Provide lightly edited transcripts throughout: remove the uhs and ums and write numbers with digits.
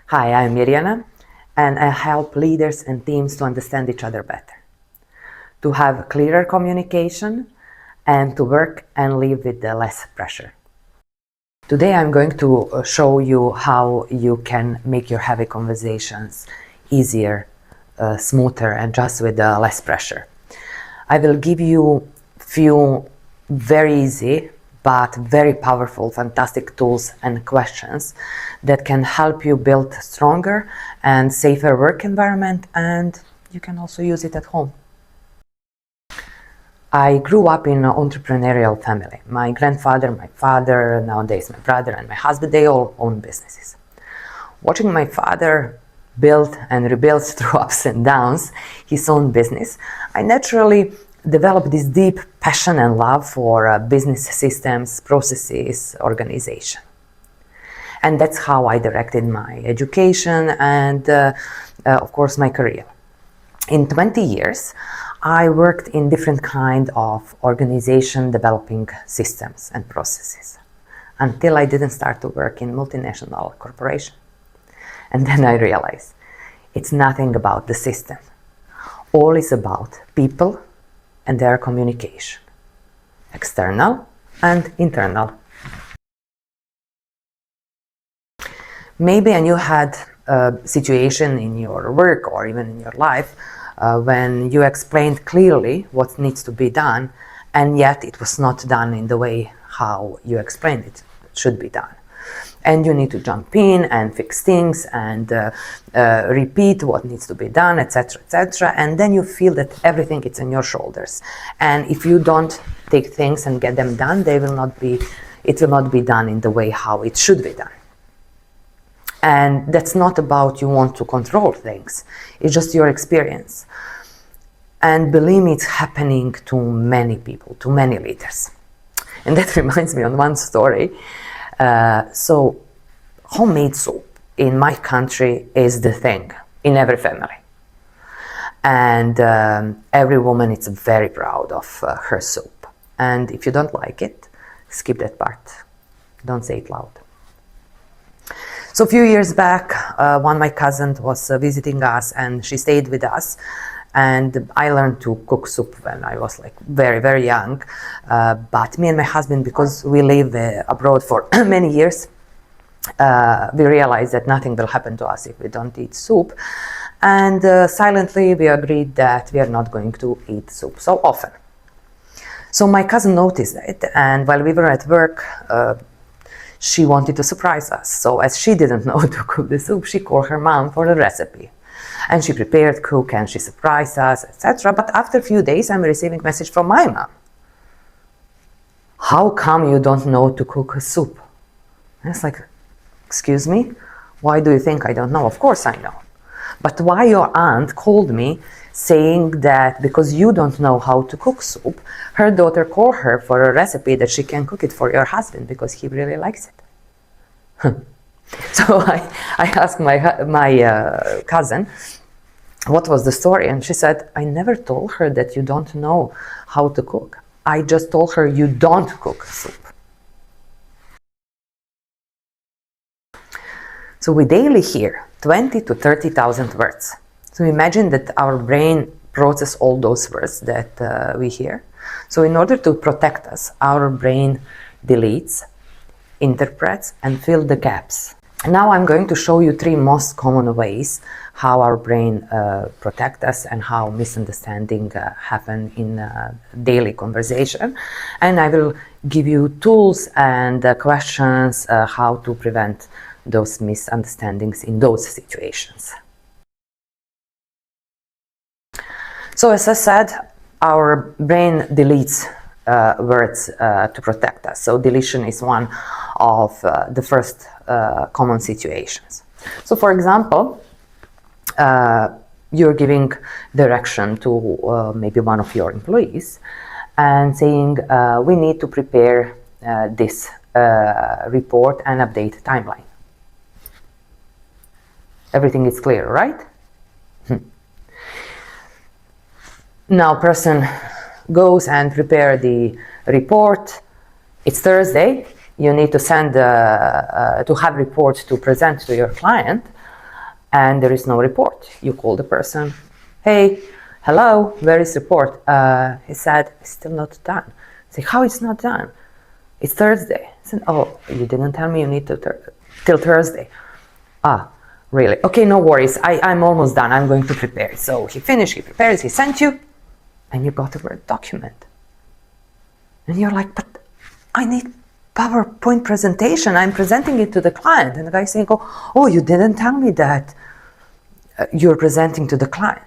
Hi, I'm Mirjana, and I help leaders and teams to understand each other better, to have clearer communication, and to work and live with less pressure. Today I'm going to show you how you can make your heavy conversations easier, smoother, and just with less pressure. I will give you few very easy but very powerful, fantastic tools and questions that can help you build stronger and safer work environment, and you can also use it at home. I grew up in an entrepreneurial family. My grandfather, my father, nowadays my brother and my husband, they all own businesses. Watching my father build and rebuild through ups and downs his own business, I naturally developed this deep passion and love for business systems, processes, organization. And that's how I directed my education and, of course, my career. In 20 years, I worked in different kind of organization developing systems and processes until I didn't start to work in multinational corporation. And then I realized it's nothing about the system. All is about people and their communication, external and internal. Maybe you had a situation in your work or even in your life when you explained clearly what needs to be done, and yet it was not done in the way how you explained it should be done. And you need to jump in and fix things and repeat what needs to be done, etc., etc. And then you feel that everything is on your shoulders. And if you don't take things and get them done, it will not be done in the way how it should be done. And that's not about you want to control things. It's just your experience. And believe me, it's happening to many people, to many leaders. And that reminds me on one story. So homemade soup in my country is the thing in every family. And every woman is very proud of her soup. And if you don't like it, skip that part. Don't say it loud. So a few years back, one of my cousins was visiting us and she stayed with us. And I learned to cook soup when I was like very, very young. But me and my husband, because we live abroad for many years, we realized that nothing will happen to us if we don't eat soup. And silently we agreed that we are not going to eat soup so often. So my cousin noticed it, and while we were at work, she wanted to surprise us. So as she didn't know to cook the soup, she called her mom for the recipe. And she prepared, cook, and she surprised us, etc. But after a few days, I'm receiving a message from my mom. How come you don't know to cook a soup? And it's like, excuse me? Why do you think I don't know? Of course I know. But why your aunt called me saying that because you don't know how to cook soup, her daughter called her for a recipe that she can cook it for your husband because he really likes it. So I asked my cousin, what was the story? And she said, I never told her that you don't know how to cook. I just told her you don't cook soup. So we daily hear 20 to 30,000 words. So imagine that our brain processes all those words that we hear. So in order to protect us, our brain deletes, interprets, and fills the gaps. Now I'm going to show you 3 most common ways how our brain protects us and how misunderstanding happen in daily conversation. And I will give you tools and questions how to prevent those misunderstandings in those situations. So as I said, our brain deletes words to protect us. So deletion is one of the first common situations. So for example, you're giving direction to maybe one of your employees and saying, we need to prepare this report and update timeline. Everything is clear, right? Now person goes and prepare the report. It's Thursday. You need to send to have report to present to your client and there is no report. You call the person, hey, hello, where is report? He said, it's still not done. I say, how it's not done? It's Thursday. I said, oh, you didn't tell me you need to till Thursday. Ah, really? Okay, no worries. I'm almost done. I'm going to prepare. So he finished, he prepares, he sent you, and you got a Word document. And you're like, but I need PowerPoint presentation. I'm presenting it to the client. And the guy saying, oh, you didn't tell me that you're presenting to the client.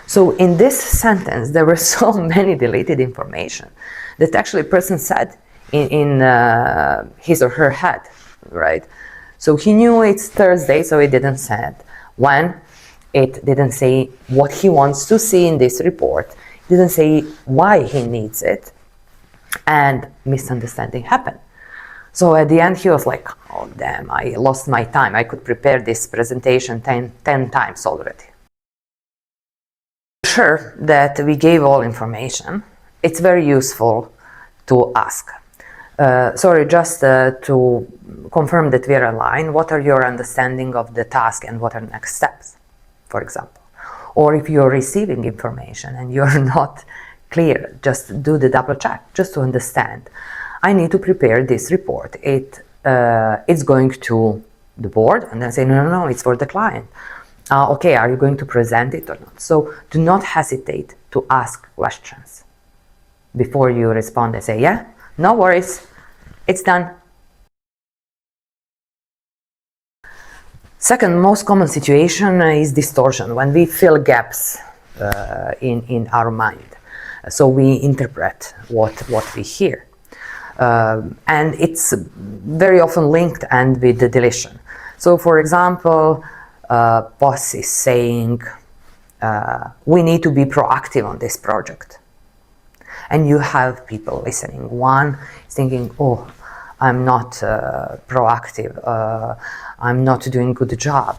So in this sentence, there were so many deleted information that actually a person said in his or her head, right? So he knew it's Thursday, so he didn't say it. When it didn't say what he wants to see in this report, didn't say why he needs it, and misunderstanding happened. So at the end, he was like, oh, damn, I lost my time. I could prepare this presentation 10 times already. Sure that we gave all information. It's very useful to ask. Sorry, just to confirm that we're aligned, what are your understanding of the task and what are next steps, for example? Or if you're receiving information and you're not clear, just do the double check, just to understand. I need to prepare this report. It's going to the board, and then say, no, it's for the client. Okay, are you going to present it or not? So do not hesitate to ask questions before you respond and say, yeah, no worries, it's done. Second most common situation is distortion, when we fill gaps in our mind. So we interpret what we hear. And it's very often linked and with the deletion. So for example, boss is saying, we need to be proactive on this project. And you have people listening. One is thinking, oh, I'm not proactive, I'm not doing a good job,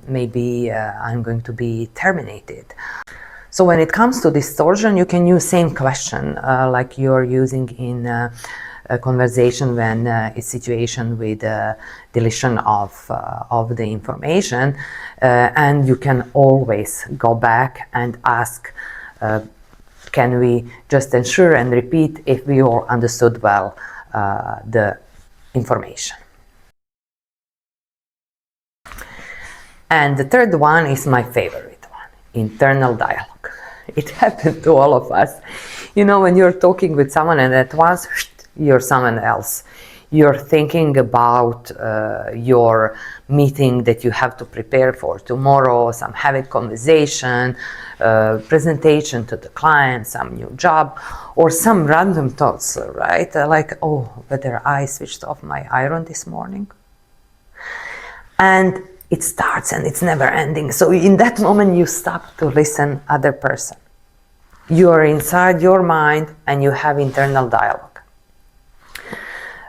maybe I'm going to be terminated. So when it comes to distortion, you can use same question like you're using in a conversation when it's situation with deletion of the information, and you can always go back and ask, can we just ensure and repeat if we all understood well the information. And the third one is my favorite one, internal dialogue. It happened to all of us. You know, when you're talking with someone and at once you're someone else. You're thinking about your meeting that you have to prepare for tomorrow, some heavy conversation, presentation to the client, some new job, or some random thoughts, right? Like, oh, whether I switched off my iron this morning. And it starts and it's never ending. So in that moment, you stop to listen other person. You are inside your mind and you have internal dialogue.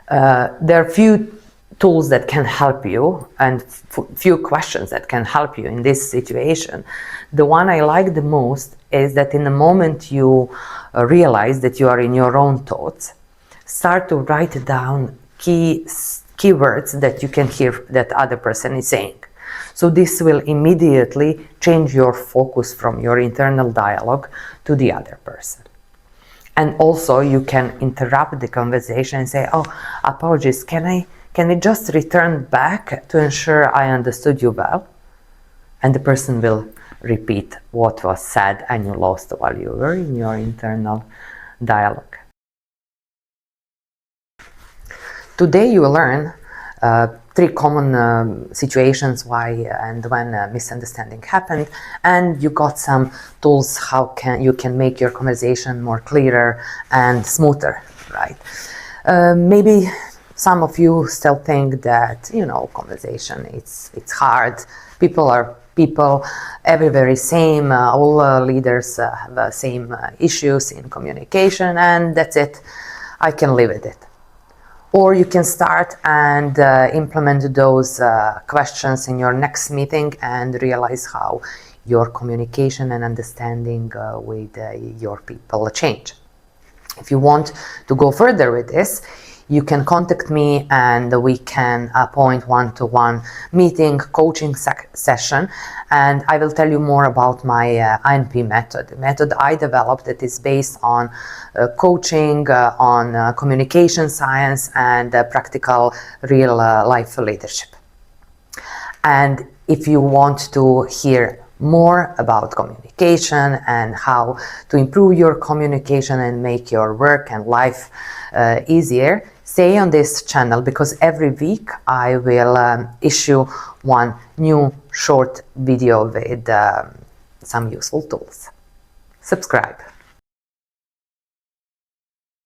There are few tools that can help you and few questions that can help you in this situation. The one I like the most is that in the moment you realize that you are in your own thoughts, start to write down keywords that you can hear that other person is saying. So this will immediately change your focus from your internal dialogue to the other person. And also you can interrupt the conversation and say, oh, apologies, can we just return back to ensure I understood you well? And the person will repeat what was said and you lost while you were in your internal dialogue. Today you will learn 3 common situations why and when misunderstanding happened, and you got some tools how you can make your conversation more clearer and smoother, right? Maybe some of you still think that, you know, conversation, it's hard. People are people, everywhere is same, all leaders have the same issues in communication, and that's it, I can live with it. Or you can start and implement those questions in your next meeting and realize how your communication and understanding with your people change. If you want to go further with this, you can contact me and we can appoint one-to-one meeting, coaching session, and I will tell you more about my INP method. The method I developed that is based on coaching, on communication science, and practical real life leadership. And if you want to hear more about communication and how to improve your communication and make your work and life easier, stay on this channel, because every week I will issue one new short video with some useful tools. Subscribe.